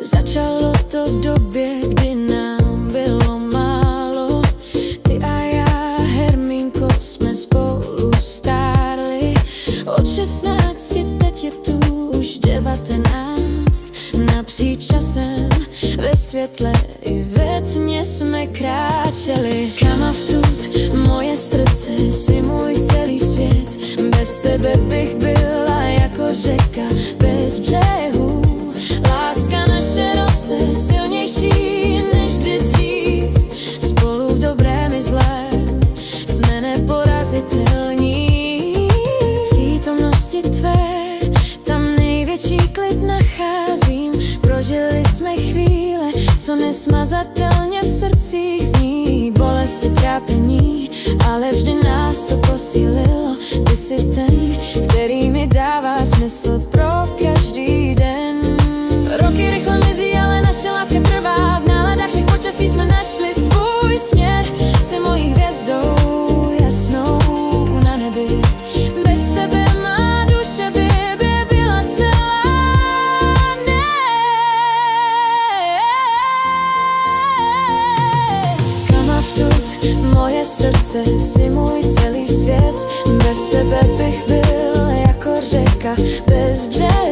Začalo to v době, kdy nám bylo málo. Ty a já, Hermínko, jsme spolu stárli. Od 16, teď je tu už 19. Napříč časem, ve světle i ve tmě jsme kráčeli. Kam a vtud, moje srdce, jsi můj celý svět. Bez tebe bych byla jako řeka bez břehů. Láska naše roste silnější než kdy dřív. Spolu v dobrém i zlém jsme neporazitelní. V přítomnosti tvé tam největší klid nacházím. Prožili jsme chvíle, co nesmazatelně v srdcích zní. Bolest i trápení, ale vždy nás to posílilo. Ty jsi ten, který mi dává smysl pro každý den. Roky rychle mizí, ale naše láska trvá. V náladách všech počasí jsme našli svůj směr. Jsi mojí hvězdou jasnou na nebi. Bez tebe má duše by byla celá. Ne. Kam a vtud, moje srdce, jsi můj celý svět. Bez tebe bych byl jako řeka bez břehu.